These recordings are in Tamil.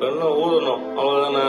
என்ன ஊதணும் அவ்வளவுதானே.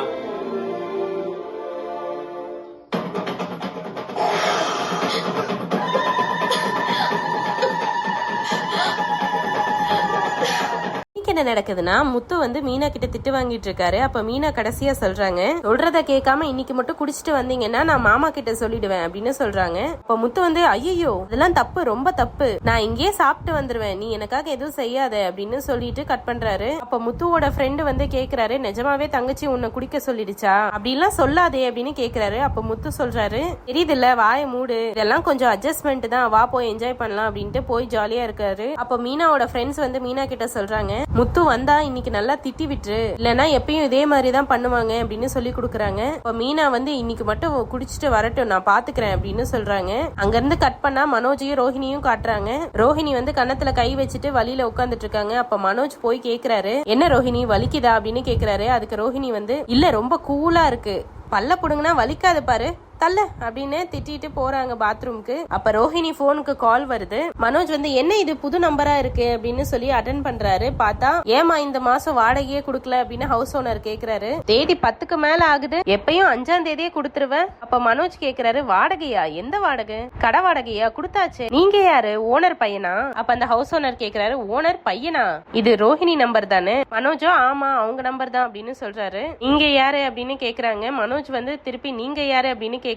என்ன நடக்குதுன்னா முத்து வந்து மீனா கிட்ட திட்டு வாங்கிட்டு இருக்காரு. அப்ப மீனா கடைசியா சொல்றாங்க, சொல்றத கேட்காம இன்னைக்கு மட்டும் குடிச்சிட்டு வந்தீங்கன்னா நான் மாமா கிட்ட சொல்லிடுவேன் அப்படின்னு சொல்றாங்க. அப்ப முத்து வந்து ஐயோ இதெல்லாம் தப்பு, ரொம்ப தப்பு, நான் இங்கேயே சாப்பிட்டு வந்துருவேன், நீ எனக்காக எதுவும் செய்யாத அப்படின்னு சொல்லிட்டு கட் பண்றாரு. அப்ப முத்துவோட ஃப்ரெண்டு வந்து கேக்குறாரு, நிஜமாவே தங்கச்சி உன்னை குடிக்க சொல்லிடுச்சா, அப்படிலாம் சொல்லாதே அப்படின்னு கேக்குறாரு. அப்ப முத்து சொல்றாரு, தெரியுது இல்ல வாய மூடு, இதெல்லாம் கொஞ்சம் அட்ஜஸ்ட்மெண்ட் தான், வா போய் என்ஜாய் பண்ணலாம் அப்படின்ட்டு போய் ஜாலியா இருக்காரு. அப்ப மீனாவோட ஃப்ரெண்ட்ஸ் வந்து மீனா கிட்ட சொல்றாங்க, முத்து வந்தா இன்னைக்கு நல்லா திட்டி விட்டுரு, இல்லனா எப்பயும் இதே மாதிரிதான் பண்ணுவாங்க அப்படின்னு சொல்லி கொடுக்குறாங்க. இப்ப மீனா வந்து இன்னைக்கு மட்டும் குடிச்சிட்டு வரட்டும், நான் பாத்துக்கிறேன் அப்படின்னு சொல்றாங்க. அங்க இருந்து கட் பண்ணா மனோஜையும் ரோஹிணியும் காட்டுறாங்க. ரோஹிணி வந்து கன்னத்துல கை வச்சுட்டு வழியில உட்காந்துட்டு இருக்காங்க. அப்ப மனோஜ் போய் கேக்குறாரு, என்ன ரோஹிணி வலிக்குதா அப்படின்னு கேக்குறாரு. அதுக்கு ரோஹிணி வந்து இல்ல ரொம்ப கூலா இருக்கு, பல்ல புடுங்கன்னா வலிக்காது பாரு தல்ல அப்படின்னு திட்டிட்டு போறாங்க பாத்ரூம்க்கு. அப்ப ரோஹிணி போனுக்கு கால் வருது. மனோஜ் வந்து என்ன இது புது நம்பரா இருக்கு அப்படின்னு சொல்லி அட்டென்ட் பண்றாரு. பார்த்தா ஏமா இந்த மாசம் வாடகையே குடுக்கல அப்படின்னு ஹவுஸ் ஓனர் கேக்குறாரு. தேதி 10க்கு மேல ஆகுது, எப்பயும் 5ஆம் தேதியே கொடுத்துருவேன். அப்ப மனோஜ் கேக்குறாரு, வாடகையா, எந்த வாடகை, கடை வாடகையா, கொடுத்தாச்சு, நீங்க யாரு, ஓனர் பையனா? அப்ப அந்த ஹவுஸ் ஓனர் கேக்குறாரு, ஓனர் பையனா, இது ரோஹிணி நம்பர் தானே? மனோஜோ ஆமா அவங்க நம்பர் தான் அப்படின்னு சொல்றாரு. நீங்க யாரு அப்படின்னு கேக்குறாங்க. மனோஜ் வந்து திருப்பி நீங்க யாரு அப்படின்னு கேக்குறாங்க.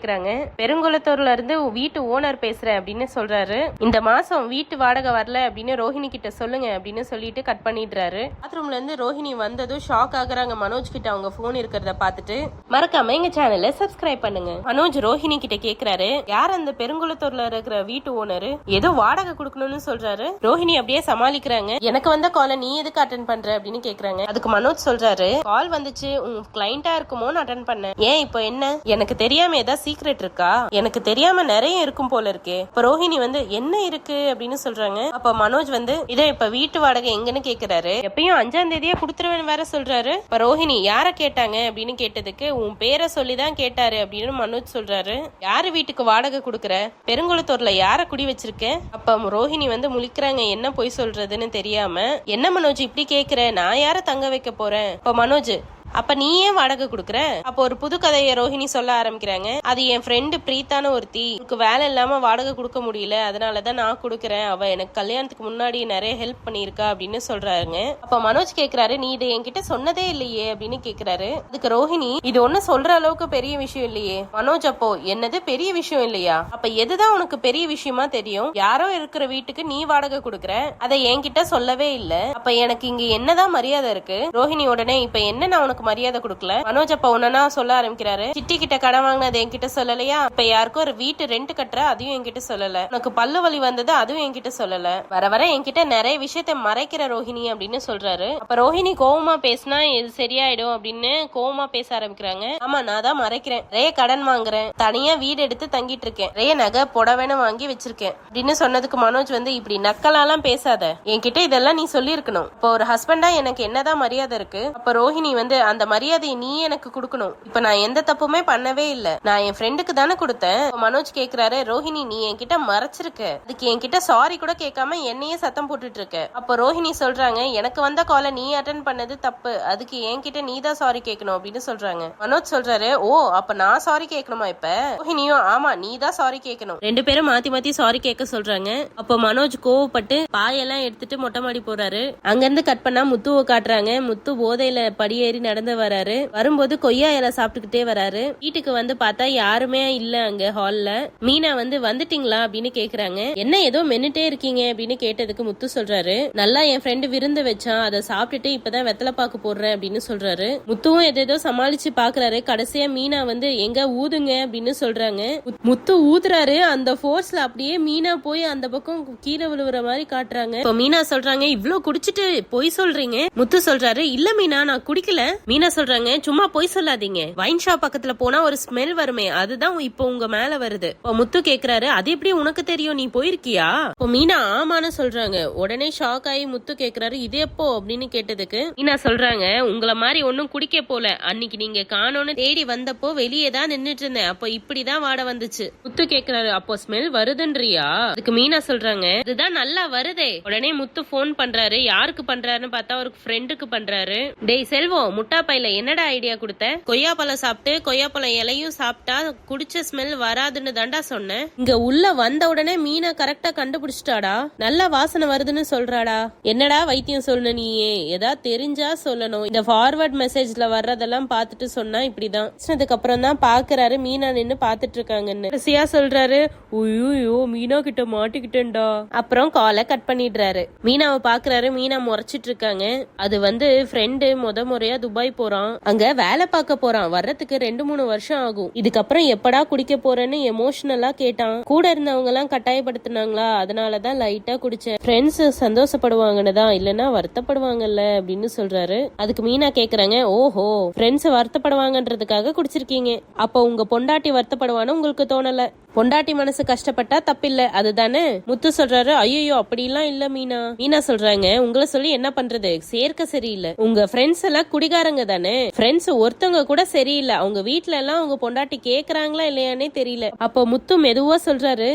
பெருங்குளத்தூர்ல இருந்து வீட்டு ஓனர் பேசுறேன் அப்படின்னு சொல்றாரு. இந்த மாசம் வீட்டு வாடகை வரல அப்படின்னு ரோஹிணி கிட்ட சொல்லுங்க அப்படின்னு சொல்லிட்டு கட் பண்ணிடுறாரு. பாத்ரூம்ல இருந்து ரோஹிணி வந்ததும் ஷாக் ஆகுறாங்க மனோஜ் கிட்ட அவங்க போன் இருக்கிறத பாத்துட்டு. மறக்காம எங்க சேனலை சப்ஸ்கிரைப் பண்ணுங்க. மனோஜ் ரோஹிணி கிட்ட கேக்குறாரு, யார் அந்த பெருங்குளத்தூர்ல இருக்கிற வீட்டு ஓனர், ஏதோ வாடகை கொடுக்கணும்னு சொல்றாரு. ரோஹிணி அப்படியே சமாளிக்கிறாங்க. எனக்கு வந்த காலை நீ எதுக்கு அட்டென்ட் பண்ற அப்படின்னு கேக்குறாங்க. அதுக்கு மனோஜ் சொல்றாரு, கால் வந்துச்சு, உன் கிளைண்டா இருக்குமோன்னு அட்டென்ட் பண்ணேன். ஏன் இப்போ என்ன, எனக்கு தெரியாம ஏதாவது சீக்ரெட் இருக்கா, எனக்கு தெரியாம நிறைய இருக்கும் போல இருக்கே. இப்ப ரோஹிணி வந்து என்ன இருக்கு அப்படின்னு சொல்றாங்க. அப்ப மனோஜ் வந்து இதை இப்ப வீட்டு வாடகை எங்கன்னு கேக்குறாரு. எப்பயும் 5ஆம் தேதியே குடுத்துருவேன்னு வேற சொல்றாரு. இப்ப ரோஹிணி யார கேட்டாங்க அப்படின்னு கேட்டதுக்கு உன் பேரை சொல்லிதான் கேட்டாரு அப்படின்னு மனோஜ் சொல்றாரு. யாரு வீட்டுக்கு வாடகை குடுக்கற, பெருங்குளத்தூர்ல யார குடி வச்சிருக்க? அப்ப ரோஹிணி வந்து முழிக்கிறாங்க, என்ன பொய் சொல்றதுன்னு தெரியாம. என்ன மனோஜ் இப்படி கேக்குற, நான் யார தங்க வைக்க போறேன்? இப்ப மனோஜ் அப்ப நீ ஏன் வாடகை குடுக்கற? அப்ப ஒரு புது கதையை ரோஹிணி சொல்ல ஆரம்பிக்கிறாங்க. அது என் ஃப்ரெண்டு பிரீத்தான ஒருத்தி, எனக்கு வேலை இல்லாம வாடகை கொடுக்க முடியல, அதனாலதான் நான் குடுக்கறேன், அவ எனக்கு கல்யாணத்துக்கு முன்னாடி நிறைய ஹெல்ப் பண்ணிருக்கா அப்படின்னு சொல்றாங்க. அப்ப மனோஜ் கேக்குறாரு, நீ இதை என்கிட்ட சொன்னதே இல்லையே அப்படின்னு கேக்குறாரு. அதுக்கு ரோஹிணி, இது ஒண்ணு சொல்ற அளவுக்கு பெரிய விஷயம் இல்லையே. மனோஜ் அப்போ என்னது பெரிய விஷயம் இல்லையா, அப்ப எதுதான் உனக்கு பெரிய விஷயமா தெரியும்? யாரோ இருக்கிற வீட்டுக்கு நீ வாடகை குடுக்கற, அதை என்கிட்ட சொல்லவே இல்ல, அப்ப எனக்கு இங்க என்னதான் மரியாதை இருக்கு? ரோஹிணி உடனே இப்ப என்ன நான் உனக்கு மரியாதை கொடுக்கல? மனோஜ் அப்ப ஒன்னா சொல்ல ஆரம்பிக்கிறாரு. சிட்டி கிட்ட கடன் வாங்கினது என்கிட்ட சொல்லலையா, இப்ப யாருக்கும் ஒரு வீட்டு ரெண்ட் கட்டுற அதையும் என்கிட்ட சொல்லல, உனக்கு பல்லு வலி வந்தது அதுவும் என்கிட்ட சொல்லல, வர வர என்கிட்ட நிறைய விஷயத்த மறைக்கிற ரோஹிணி அப்படின்னு சொல்றாரு. அப்ப ரோஹிணி கோவமா பேசினா இது சரியாயிடும் அப்படின்னு கோவமா பேச ஆரம்பிக்கிறாங்க. ஆமா நான் தான் மறைக்கிறேன், நிறைய கடன் வாங்குறேன், தனியா வீடு எடுத்து தங்கிட்டு இருக்கேன், நிறைய நகை புடவைன்னு வாங்கி வச்சிருக்கேன் அப்படின்னு சொன்னதுக்கு மனோஜ் வந்து இப்படி நக்கலாலாம் பேசாத, என்கிட்ட இதெல்லாம் நீ சொல்லி இருக்கணும், இப்போ ஒரு ஹஸ்பண்டா எனக்கு என்னதான் மரியாதை இருக்கு? அப்ப ரோஹிணி வந்து அந்த மரியாதையை நீ எனக்கு கொடுக்கணும், இப்ப நான் எந்த தப்புமே பண்ணவே இல்ல, நான் என் ஃப்ரெண்டுக்கு தானே கொடுத்தேன். மனோஜ் கேக்குறாரு, ரோஹிணி நீ என்கிட்ட மறைச்சிருக்க, அதுக்கு என்கிட்ட சாரி கூட கேட்காம என்னையே சத்தம் போட்டுட்டு இருக்க. அப்ப ரோஹிணி சொல்றாங்க, எனக்கு வந்த காலை நீ அட்டென்ட் பண்ணது தப்பு, அதுக்கு என்கிட்ட நீ தான் சாரி கேட்கணும் அப்படின்னு சொல்றாங்க. மனோஜ் சொல்றாரு, ஓ அப்ப நான் சாரி கேட்கணுமா? இப்ப ரோஹிணியும் ஆமா நீ தான் சாரி கேட்கணும். ரெண்டு பேரும் மாத்தி மாத்தி சாரி கேட்க சொல்றாங்க. அப்ப மனோஜ் கோவப்பட்டு பாயெல்லாம் எடுத்துட்டு மொட்டை மாடி போறாரு. அங்க இருந்து கட் பண்ணா முத்துவை காட்டுறாங்க. முத்து போதையில படியேறி நடந்து வராரு. வரும்போது கொய்யா இலை சாப்பிட்டுக்கிட்டே வராரு. வீட்டுக்கு வந்து பார்த்தா யாருமே இல்ல அங்க ஹால்ல. மீனா வந்து வந்துட்டீங்களா அப்படின்னு கேக்குறாங்க. என்ன ஏதோ மென்னுட்டே இருக்கீங்க அப்படின்னு கேட்டதுக்கு முத்து சொல்றாரு, நல்லா என் ஃப்ரெண்டு விருந்து வச்சான், அதை சாப்பிட்டுட்டு இப்பதான் வெத்தலை பாக்கு போடுறேன் அப்படின்னு சொல்றாரு. முத்துவும் ஏதோ சமாளிச்சு பாக்குறாரு. கடைசியா மீனா வந்து எங்க ஊதுங்க அப்படின்னு சொல்றாங்க. முத்து ஊதுறாரு. அந்த ஃபோர்ஸ்ல அப்படியே மீனா போய் அந்த பக்கம் கீழே விழுவுற மாதிரி காட்டுறாங்க. இப்போ மீனா சொல்றாங்க, இவ்ளோ குடிச்சிட்டு பொய் சொல்றீங்க? முத்து சொல்றாரு, இல்ல மீனா நான் குடிக்கல. மீனா சொல்றாங்க, சும்மா போய் சொல்லாதீங்க, வைன் ஷாப் பக்கத்துல போனா ஒரு ஸ்மெல் வருமே, அதுதான் இப்போ உங்க மேல வருது. முத்து கேக்குறாரு, அது எப்படி உனக்கு தெரியும், நீ போயிருக்கியா? மீனா ஆமான்னு சொல்றாங்க. உடனே ஷாக் ஆகி முத்து கேக்குறாரு, இது எப்போ அப்படின்னு கேட்டதுக்கு மீனா சொல்றாங்க, உங்களை மாதிரி ஒன்னும் குடிக்க போல, அன்னைக்கு நீங்க காணோன்னு தேடி வந்தப்போ வெளியே தான் நின்னுட்டு இருந்தேன், அப்போ இப்படிதான் வாட வந்துச்சு. முத்து கேக்குறாரு, அப்போ ஸ்மெல் வருதுன்றியா? அதுக்கு மீனா சொல்றாங்க, இதுதான் நல்லா வருதே. உடனே முத்து போன் பண்றாரு. யாருக்கு பண்றாருன்னு பார்த்தா ஒரு ஃப்ரெண்டுக்கு பண்றாரு. டேய் செல்வம், முட்டா பையில என்னடா ஐடியா கொடுத்த? கொய்யாப்பழம் சாப்பிட்டு கொய்யாப்பழம் இலையும் சாப்பிட்டா குடிச்ச ஸ்மெல் வராதுன்னு தாண்டா சொன்னேன். இங்க உள்ள வந்த உடனே மீனா கரெக்டா கண்டுபிடிச்சிட்டாடா. நல்ல வாசனை வருதுன்னு சொல்றாடா. என்னடா வைத்தியம் சொல்லணும் நீயே? ஏதாவது தெரிஞ்சா சொல்லணும். இந்த ஃபார்வர்ட் மெசேஜ்ல வர்றதெல்லாம் பாத்துட்டு சொன்னா இப்படிதான். அதுக்கு அப்புறம் தான் பாக்குறாரு மீனா நின்னு பாத்துட்டு இருக்காங்கன்னு. கடைசியா சொல்றாரு, ஐயோ மீனா கிட்ட மாட்டிக்கிட்டேன்டா. அப்புறம் காலை கட் பண்ணிடுறாரு. மீனாவை பாக்குறாரு. மீனா முறைச்சிட்டு இருக்காங்க. அது வந்து ஃப்ரெண்டு முறையா துபாய் போறான். அங்க வேலை பார்க்க போறான். வர்றதுக்கு 2-3 வருஷம் ஆகும். இதுக்கப்புறம் எப்படா குடிக்க போறேன்னு எமோஷனலா கேட்டான். கூட இருந்தவங்க எல்லாம் கட்டாயப்படுத்தினாங்களா, அதனாலதான் லைட்டா குடிச்சேன். ஃப்ரெண்ட்ஸ் சந்தோஷப்படுவாங்கன்னு தான், இல்லன்னா வருத்தப்படுவாங்கல்ல அப்படின்னு சொல்றாரு. அதுக்கு மீனா கேக்குறாங்க, ஓஹோ ஃப்ரெண்ட்ஸ் வருத்தப்படுவாங்கன்றதுக்காக குடிச்சிருக்கீங்க. அப்ப உங்க பொண்டாட்டி வருத்தப்படுவான்னு உங்களுக்கு தோணல? பொண்டாட்டி மனசு கஷ்டப்பட்டா தப்பில்ல அதுதானே? முத்து சொல்றாரு, ஐயோ அப்படிலாம் இல்ல மீனா. மீனா சொல்றாங்க, உங்களை சொல்லி என்ன பண்றது, சேர்க்க சரியில்லை. உங்க ஃப்ரெண்ட்ஸ் எல்லாம் குடிகாரங்க தானே. ஃப்ரெண்ட்ஸ் ஒருத்தவங்க கூட சரியில்லை. அவங்க வீட்டுல எல்லாம் அவங்க பொண்டாட்டி கேக்குறாங்களா இல்லையானே தெரியல. அப்ப முத்து மெதுவா சொல்றாரு,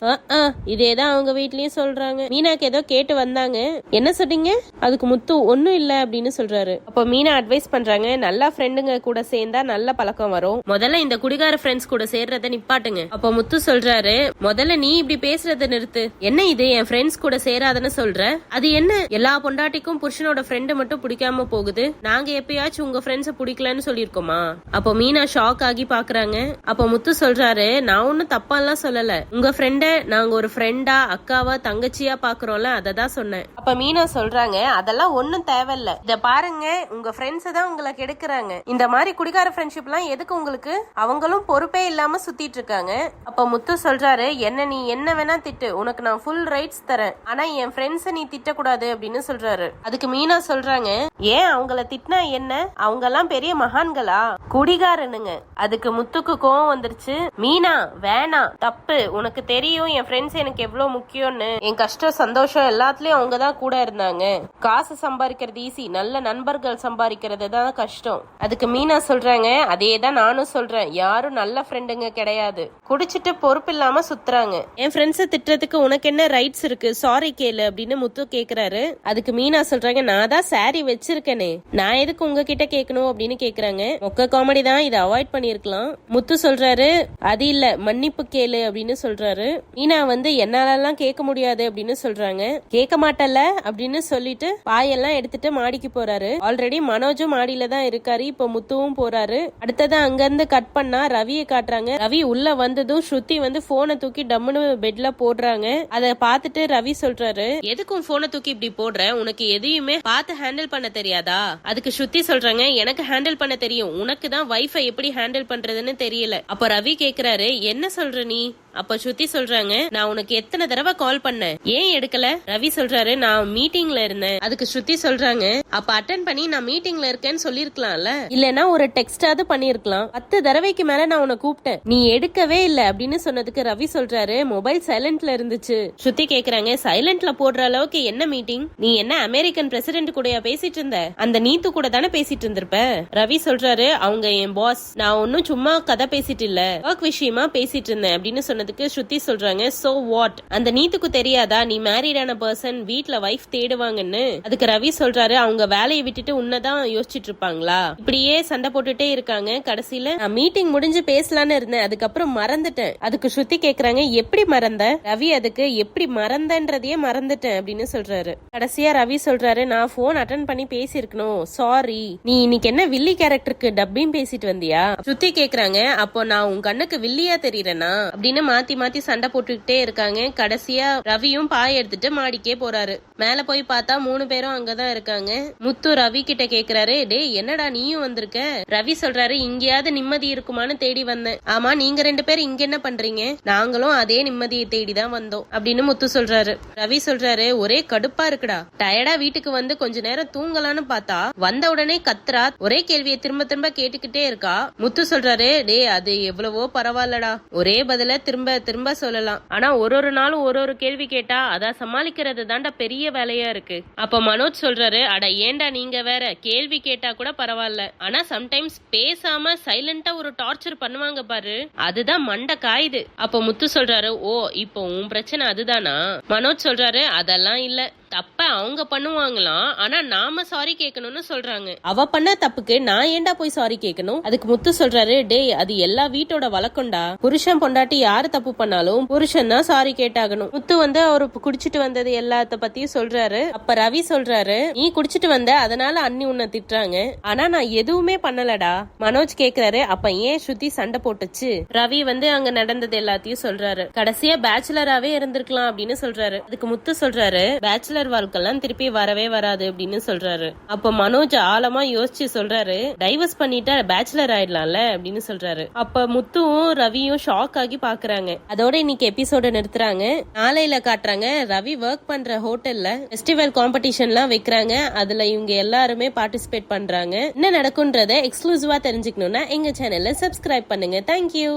இதேதான் அவங்க வீட்லயும் சொல்றாங்க. மீனாக்கு ஏதோ கேட்டு வந்தாங்க. என்ன சொன்னீங்க? அதுக்கு முத்து ஒன்னும் இல்ல அப்படின்னு சொல்றாரு. அப்ப மீனா அட்வைஸ் பண்றாங்க, நல்லா ஃப்ரெண்டுங்க கூட சேர்ந்தா நல்ல பழக்கம் வரும். முதல்ல இந்த குடிகார ஃப்ரெண்ட்ஸ் கூட சேர்றத நிப்பாட்டுங்க. அப்ப முத்து சொல்றாரு, முதல்ல நீ இப்படி பேசுறத நிறுத்து. என்ன இது என் ஃப்ரெண்ட்ஸ் கூட சேராதன்னு சொல்ற? அது என்ன எல்லா பொண்டாட்டிக்கும் புருஷனோட ஃப்ரெண்ட் மட்டும் பிடிக்காம போகுது? நாங்க எப்பயாச்சும் உங்க ஃப்ரெண்ட்ஸ பிடிக்கலன்னு சொல்லிருக்கோமா? அப்போ மீனா ஷாக் ஆகி பாக்குறாங்க. அப்ப முத்து சொல்றாரு, நான் ஒன்னும் தப்பாலாம் சொல்லல. உங்க ஃப்ரெண்ட நாங்க ஒரு ஃப்ரெண்டா அக்காவா தங்கச்சியா பாக்குறோம்ல, அததான் சொன்னேன். அப்ப மீனா சொல்றாங்க, அதெல்லாம் ஒன்னும் தேவையில்ல. இத பாருங்க, உங்க ஃப்ரெண்ட்ஸ் தான் உங்களை கெடுக்குறாங்க. இந்த மாதிரி குடிகார ஃப்ரெண்ட்ஷிப் எல்லாம் எதுக்கு உங்களுக்கு? அவங்களும் பொறுப்பே இல்லாம சுத்திட்டு இருக்காங்க. அப்ப முத்து சொல்றாரு, என்ன நீ என்ன வேணா திட்டு, உனக்கு நான் ஃபுல் ரைட்ஸ் தரேன். ஆனா என் ஃப்ரெண்ட்ஸ நீ திட்டக்கூடாது அப்படின்னு சொல்றாரு. அதுக்கு மீனா சொல்றாங்க, ஏன் அவங்கள திட்டினா என்ன? அவங்க எல்லாம் பெரிய மகான்களா? குடிகாரனுங்க. அதுக்கு முத்துக்கு கோவம் வந்துருச்சு. மீனா வேணாம், தப்பு. உனக்கு தெரியும் என் ஃப்ரெண்ட்ஸ் எனக்கு எவ்வளவு முக்கியம்னு. என் கஷ்டம் சந்தோஷம் எல்லாத்துலயும் அவங்க தான் கூட இருந்தாங்க. காசு சம்பாதிக்கிறது ஈஸி, நல்ல நண்பர்கள் சம்பாதிக்கிறது தான் கஷ்டம். அதுக்கு மீனா சொல்றாங்க, அதே தான் நானும் சொல்றேன். யாரும் நல்ல ஃப்ரெண்டுங்க கிடையாது. குடிச்சிட்டு பொறுப்பு இல்லாம சுத்துறாங்க. என் ஃப்ரெண்ட்ஸ திட்டுறதுக்கு உனக்கு என்ன ரைட்ஸ் இருக்கு? சாரி கேளு அப்படின்னு முத்து கேக்குறாரு. அதுக்கு மீனா சொல்றாங்க, நான் தான் சாரி வச்சிருக்கேனே, நான் எதுக்கு உங்ககிட்ட கேட்கணும் அப்படின்னு கேக்குறாங்க. மொக்க காமெடி தான், இதை அவாய்ட் பண்ணிருக்கலாம். முத்து சொல்றாரு, அது இல்ல மன்னிப்பு கேளு அப்படின்னு சொல்றாரு. மீனா வந்து என்னாலலாம் கேட்க முடியாது அப்படின்னு சொல்றாங்க. கேட்க மாட்டல அப்படின்னு சொல்லிட்டு பாயெல்லாம் எடுத்துட்டு மாடிக்கு போறாரு. ஆல்ரெடி மனோஜும் மாடியில தான் இருக்காரு. இப்ப முத்துவும் போறாரு. அடுத்தது அங்க இருந்து கட் பண்ணா ரவியை காட்டுறாங்க. ரவி உள்ள வந்ததும் ஸ்ருதி வந்து போனை தூக்கி டம்முன்னு பெட்ல போடுறாங்க. அத பாத்துட்டு ரவி சொல்றாரு, எதுக்கும் போனை தூக்கி இப்படி போடுற, உனக்கு எதையுமே பார்த்து ஹேண்டில் பண்ண தெரியாதா? அதுக்கு ஸ்ருதி சொல்றாங்க, எனக்கு ஹேண்டில் பண்ண தெரியும், உனக்கு தான் வைஃபை எப்படி ஹேண்டில் பண்றதுன்னு தெரியல. அப்ப ரவி கேக்குறாரு, என்ன சொல்ற நீ? அப்ப ஸ்ருதி சொல்றாங்க, நான் உனக்கு எத்தனை தடவை கால் பண்ணேன், ஏன் எடுக்கல? ரவி சொல்றாரு, நான் மீட்டிங்ல இருந்தேன். அதுக்கு ஸ்ருதி சொல்றாங்க, அப்ப அட்டென்ட் பண்ணி நான் மீட்டிங்ல இருக்கேன்னு சொல்லிருக்கலாம்ல, இல்லனா ஒரு டெக்ஸ்டாவது பண்ணிருக்கலாம். 10 தடவைக்கு மேல நான் உன்னை கூப்பிட்டேன், நீ எடுக்கவே இல்ல அப்படின்னு சொன்னதுக்கு ரவி சொல்றாரு, மொபைல் சைலண்ட்ல இருந்துச்சு. ஸ்ருதி கேக்குறாங்க, சைலண்ட்ல போடுற அளவுக்கு என்ன மீட்டிங்? நீ என்ன அமெரிக்கன் பிரசிடென்ட் கூடயா பேசிட்டு இருந்த? அந்த நீத்து கூட தானே பேசிட்டு இருந்திருப்ப. ரவி சொல்றாரு, அவங்க என் பாஸ், நான் ஒன்னும் சும்மா கதை பேசிட்டு இல்ல, ஒர்க் விஷயமா பேசிட்டு இருந்தேன் அப்படின்னு சொன்னதுக்கு ஸ்ருதி சொல்றாங்க, சோ வாட்? அந்த நீத்துக்கு தெரியாதா நீ மேரிடான பர்சன், வீட்ல வைஃப் தேடுவாங்கன்னு? அதுக்கு ரவி சொல்றாரு, அவங்க வேலையை விட்டுட்டு உன்னதான் யோசிச்சுட்டு இருப்பாங்களா? இப்படியே சண்டை போட்டுட்டே இருக்காங்க. கடைசியில நான் மீட்டிங் முடிஞ்சு பேசலான்னு இருந்தேன், அதுக்கப்புறம் மறந்துட்டேன். அதுக்கு ஸ்ருதி கேக்குறாங்க, எப்படி மறந்த? ரவி அதுக்கு எப்படி மறந்தன்றதையே மறந்துட்டேன் அப்படின்னு சொல்றாரு. கடைசியா ரவி சொல்றாரு, நான் போன் அட்டன் பண்ணி பேசிருக்கணும், சாரி. நீ இன்னைக்கு என்ன வில்லி கேரக்டருக்கு டப்பிங் பேசிட்டு வந்தியா? ஸ்ருதி கேக்குறாங்க, அப்போ நான் உன் கண்ணுக்கு வில்லியா தெரியறேனா அப்படின்னு மாத்தி மாத்தி சண்டை போட்டுக்கிட்டே இருக்காங்க. கடைசியா ரவியும் பாய் எடுத்துட்டு மாடிக்கே போறாரு. மேல போய் பார்த்தா 3 பேரும் அங்கதான் இருக்காங்க. முத்து ரவி கிட்ட கேக்குறாரு, டே என்னடா நீயும் வந்திருக்க? ரவி சொல்றாரு, இங்கேயாவது நிம்மதி இருக்குமான்னு தேடி வந்தேன். ஆமா நீங்க 2 பேரும் இங்க என்ன பண்றீங்க? நாங்களும் அதே நிம்மதியை தேடிதான் வந்தோம் அப்படின்னு முத்து சொல்றாரு. ரவி சொல்றாரு, ஒரே கடுப்பா இருக்குடா, டயர்டா வீட்டுக்கு வந்து கொஞ்ச நேரம் தூங்கலான்னு பார்த்தா வந்த உடனே கத்ரா, ஒரே கேள்வியை திரும்ப திரும்ப கேட்டுக்கிட்டே இருக்கா. முத்து சொல்றாரு, டே அது எவ்வளவோ பரவாயில்லடா, ஒரே பதில திரும்ப திரும்ப சொல்லலாம், ஆனா ஒரு நாளும் ஒரு கேள்வி கேட்டா அத சமாளிக்கிறது தாண்டா பெரிய வேலையா இருக்கு. அப்ப மனோஜ் சொல்றாரு, அட ஏண்டா நீங்க வேற, கேள்வி கேட்டா கூட பரவாயில்ல, ஆனா சம்டைம்ஸ் பேசாம சைலண்டா ஒரு டார்ச்சர் பண்ணுவாங்க பாரு, அதுதான் மண்டை காயுது. அப்ப முத்து சொல்றாரு, ஓ இப்போ உன் பிரச்சனை அதுதானா? மனோஜ் சொல்றாரு, அதெல்லாம் இல்ல, தப்ப அவங்க பண்ணுவாங்களாம், ஆனா நாம சாரி கேட்கணும்னு சொல்றாங்க. அவ பண்ண தப்புக்கு நான் ஏன்டா போய் சாரி கேட்கணும்? அதுக்கு முத்து சொல்றாரு, டேய் அது எல்லா வீட்டோட வழக்கம்டா. புருஷன் பொண்டாட்டி யாரு தப்பு பண்ணாலும் புருஷன் தான் சாரி கேட்டாகணும். முத்து வந்து அவரு குடிச்சிட்டு வந்தது எல்லாத்த பத்தியும் சொல்றாரு. அப்ப ரவி சொல்றாரு, நீ குடிச்சிட்டு வந்த அதனால அண்ணி உன்னை திட்டுறாங்க, ஆனா நான் எதுவுமே பண்ணலடா. மனோஜ் கேக்குறாரு, அப்ப ஏன் ஸ்ருதி சண்டை போட்டுச்சு? ரவி வந்து அங்க நடந்தது எல்லாத்தையும் சொல்றாரு. கடைசியா பேச்சுலராவே இருந்திருக்கலாம் அப்படின்னு சொல்றாரு. அதுக்கு முத்து சொல்றாரு, பேச்சுலர் வாழ்க்கைலாம் திருப்பி வரவே வராது அப்படின்னு சொல்றாரு. அப்ப மனோஜ் ஆழமா யோசிச்சு சொல்றாரு, டைவர்ஸ் பண்ணிட்டா பேச்சுலர் ஆயிடலாம்ல அப்படின்னு சொல்றாரு. அப்ப முத்துவும் ரவியும் ஷாக் ஆகி பாக்குறாங்க. அதோட இன்னைக்கு எபிசோட நிறுத்துறாங்க. நாளையில காட்டுறாங்க ரவி ஒர்க் பண்ற ஹோட்டல்ல ஃபெஸ்டிவல் காம்படிஷன்லாம் வைக்கிறாங்க. அதுல இவங்க எல்லாருமே பார்ட்டிசிபேட் பண்றாங்க. என்ன நடக்கும்ன்றத எக்ஸ்க்ளூசிவா தெரிஞ்சுக்கணும்னா எங்க சேனல்ல சப்ஸ்கிரைப் பண்ணுங்க. தேங்க்யூ.